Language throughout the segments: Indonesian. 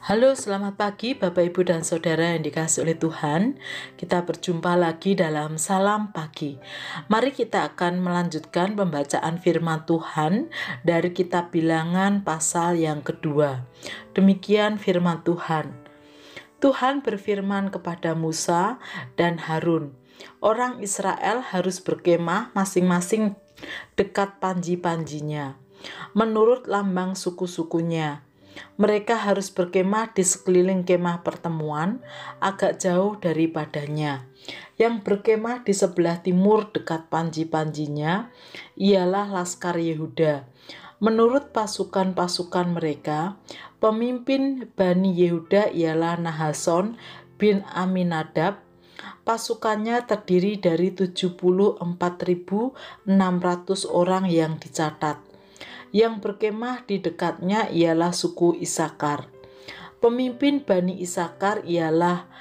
Halo, selamat pagi Bapak, Ibu, dan Saudara yang dikasihi oleh Tuhan. Kita berjumpa lagi dalam Salam Pagi. Mari kita akan melanjutkan pembacaan firman Tuhan dari kitab Bilangan pasal yang kedua. Demikian firman Tuhan. Tuhan berfirman kepada Musa dan Harun, orang Israel harus berkemah masing-masing dekat panji-panjinya, menurut lambang suku-sukunya. Mereka harus berkemah di sekeliling kemah pertemuan, agak jauh daripadanya. Yang berkemah di sebelah timur dekat panji-panjinya ialah Laskar Yehuda. Menurut pasukan-pasukan mereka, pemimpin Bani Yehuda ialah Nahason bin Aminadab. Pasukannya terdiri dari 74.600 orang yang dicatat. Yang berkemah di dekatnya ialah suku Isakar. Pemimpin Bani Isakar ialah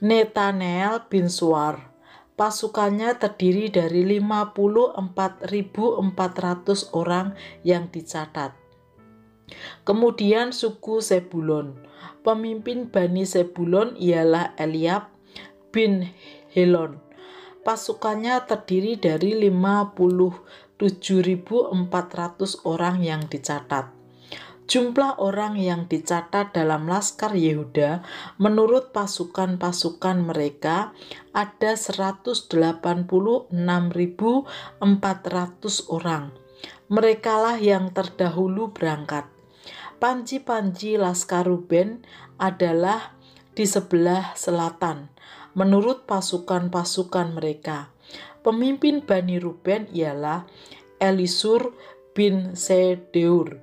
Netaneel bin Suar. Pasukannya terdiri dari 54.400 orang yang dicatat. Kemudian suku Sebulon. Pemimpin Bani Sebulon ialah Eliab bin Helon. Pasukannya terdiri dari 57.400 orang yang dicatat. Jumlah orang yang dicatat dalam Laskar Yehuda menurut pasukan-pasukan mereka ada 186.400 orang. Merekalah yang terdahulu berangkat. Panji-panji Laskar Ruben adalah di sebelah selatan, menurut pasukan-pasukan mereka. Pemimpin Bani Ruben ialah Elisur bin Sedeur.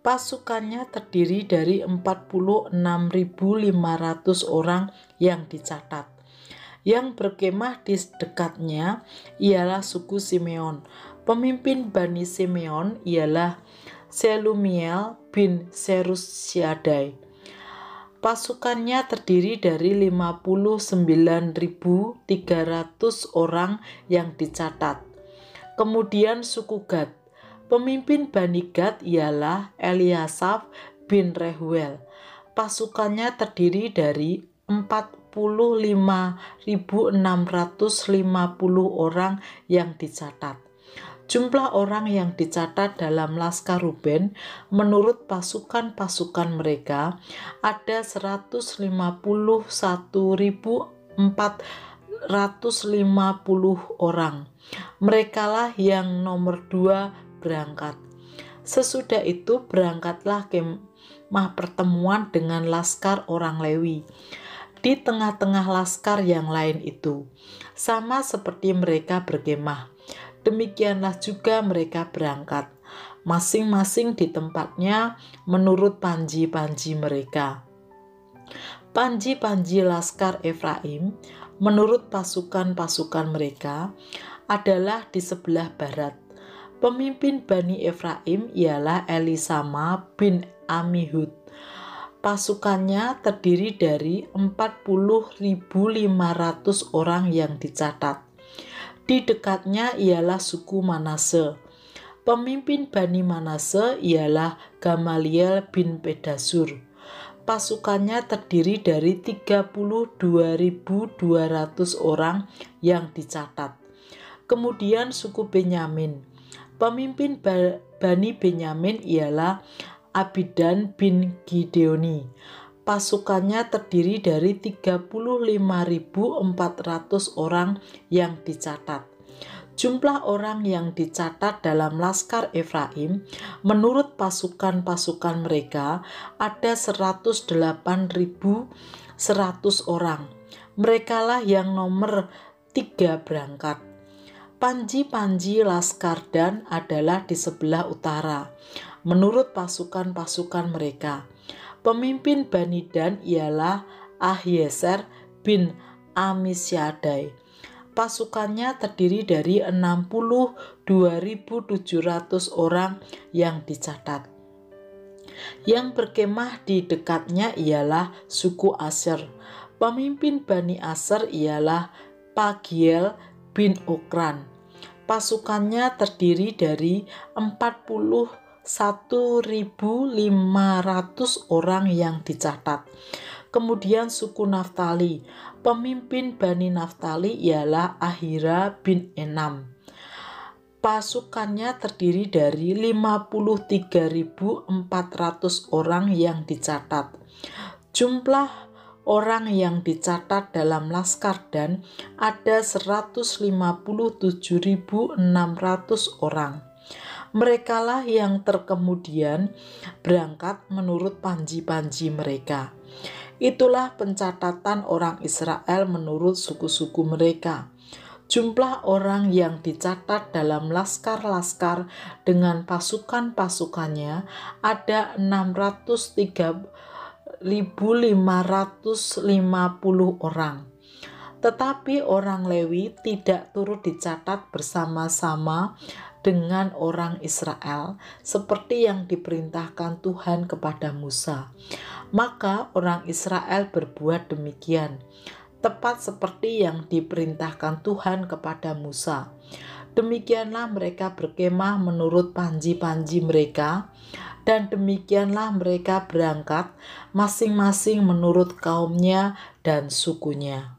Pasukannya terdiri dari 46.500 orang yang dicatat. Yang berkemah di dekatnya ialah suku Simeon. Pemimpin Bani Simeon ialah Selumiel bin Serusyadai. Pasukannya terdiri dari 59.300 orang yang dicatat. Kemudian suku Gad. Pemimpin Bani Gad ialah Eliasaf bin Rehuel. Pasukannya terdiri dari 45.650 orang yang dicatat. Jumlah orang yang dicatat dalam Laskar Ruben menurut pasukan-pasukan mereka ada 151.450 orang. Merekalah yang nomor 2 berangkat. Sesudah itu berangkatlah kemah pertemuan dengan Laskar orang Lewi di tengah-tengah laskar yang lain itu, sama seperti mereka berkemah. Demikianlah juga mereka berangkat, masing-masing di tempatnya menurut panji-panji mereka. Panji-panji Laskar Efraim menurut pasukan-pasukan mereka adalah di sebelah barat. Pemimpin Bani Efraim ialah Elisama bin Amihud. Pasukannya terdiri dari 40.500 orang yang dicatat. Di dekatnya ialah suku Manase. Pemimpin Bani Manase ialah Gamaliel bin Pedasur. Pasukannya terdiri dari 32.200 orang yang dicatat. Kemudian suku Benyamin. Pemimpin Bani Benyamin ialah Abidan bin Gideoni. Pasukannya terdiri dari 35.400 orang yang dicatat. Jumlah orang yang dicatat dalam Laskar Efraim menurut pasukan-pasukan mereka ada 108.100 orang. Merekalah yang nomor 3 berangkat. Panji-panji Laskar Dan adalah di sebelah utara, menurut pasukan-pasukan mereka. Pemimpin Bani Dan ialah Ahieser bin Amisyadai. Pasukannya terdiri dari 62.700 orang yang dicatat. Yang berkemah di dekatnya ialah suku Aser. Pemimpin Bani Aser ialah Pagiel bin Okran. Pasukannya terdiri dari 40 1.500 orang yang dicatat. Kemudian suku Naftali, pemimpin Bani Naftali ialah Ahira bin Enam. Pasukannya terdiri dari 53.400 orang yang dicatat. Jumlah orang yang dicatat dalam Laskar Dan ada 157.600 orang. Merekalah yang terkemudian berangkat menurut panji-panji mereka. Itulah pencatatan orang Israel menurut suku-suku mereka. Jumlah orang yang dicatat dalam laskar-laskar dengan pasukan-pasukannya ada 603.550 orang. Tetapi orang Lewi tidak turut dicatat bersama-sama dengan orang Israel seperti yang diperintahkan Tuhan kepada Musa. Maka orang Israel berbuat demikian, tepat seperti yang diperintahkan Tuhan kepada Musa. Demikianlah mereka berkemah menurut panji-panji mereka, dan demikianlah mereka berangkat masing-masing menurut kaumnya dan sukunya.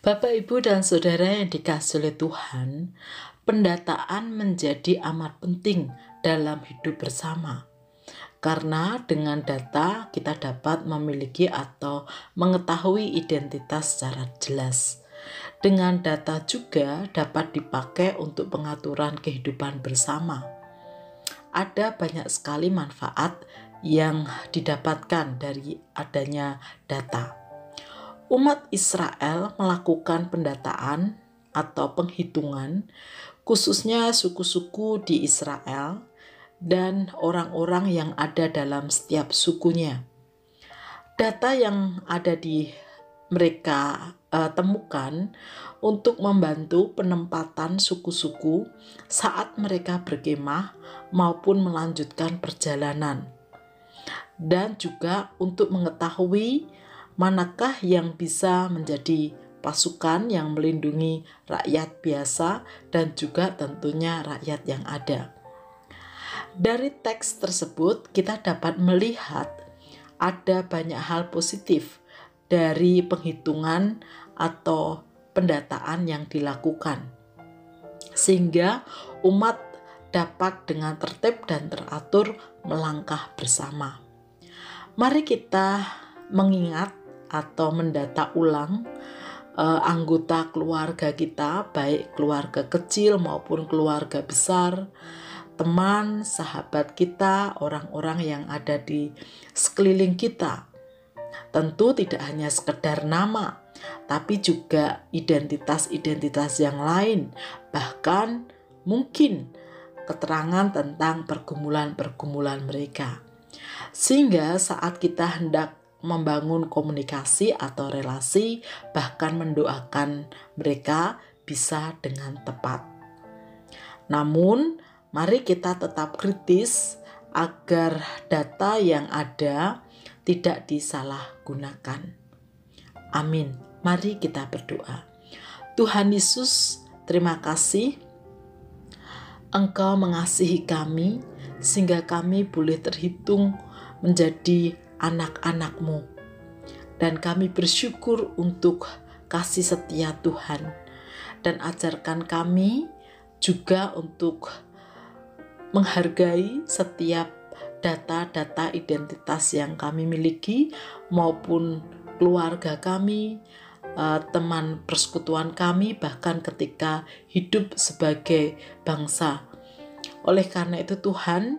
Bapak, Ibu, dan Saudara yang dikasihi oleh Tuhan, pendataan menjadi amat penting dalam hidup bersama. Karena dengan data kita dapat memiliki atau mengetahui identitas secara jelas. Dengan data juga dapat dipakai untuk pengaturan kehidupan bersama. Ada banyak sekali manfaat yang didapatkan dari adanya data. Umat Israel melakukan pendataan atau penghitungan, khususnya suku-suku di Israel dan orang-orang yang ada dalam setiap sukunya. Data yang ada di mereka temukan untuk membantu penempatan suku-suku saat mereka berkemah maupun melanjutkan perjalanan, dan juga untuk mengetahui manakah yang bisa menjadi pasukan yang melindungi rakyat biasa dan juga tentunya rakyat yang ada. Dari teks tersebut kita dapat melihat ada banyak hal positif dari penghitungan atau pendataan yang dilakukan, sehingga umat dapat dengan tertib dan teratur melangkah bersama. Mari kita mengingat atau mendata ulang anggota keluarga kita, baik keluarga kecil maupun keluarga besar, teman, sahabat kita, orang-orang yang ada di sekeliling kita. Tentu tidak hanya sekedar nama, tapi juga identitas-identitas yang lain, bahkan mungkin keterangan tentang pergumulan-pergumulan mereka. Sehingga saat kita hendak membangun komunikasi atau relasi, bahkan mendoakan mereka bisa dengan tepat. Namun, mari kita tetap kritis agar data yang ada tidak disalahgunakan. Amin. Mari kita berdoa. Tuhan Yesus, terima kasih Engkau mengasihi kami sehingga kami boleh terhitung menjadi anak-anak-Mu. Dan kami bersyukur untuk kasih setia Tuhan. Dan ajarkan kami juga untuk menghargai setiap data-data identitas yang kami miliki maupun keluarga kami, teman persekutuan kami, bahkan ketika hidup sebagai bangsa. Oleh karena itu Tuhan,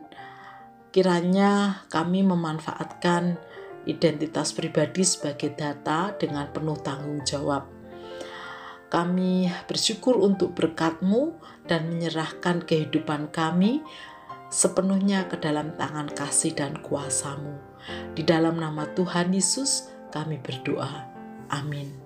kiranya kami memanfaatkan identitas pribadi sebagai data dengan penuh tanggung jawab. Kami bersyukur untuk berkat-Mu dan menyerahkan kehidupan kami sepenuhnya ke dalam tangan kasih dan kuasa-Mu. Di dalam nama Tuhan Yesus kami berdoa. Amin.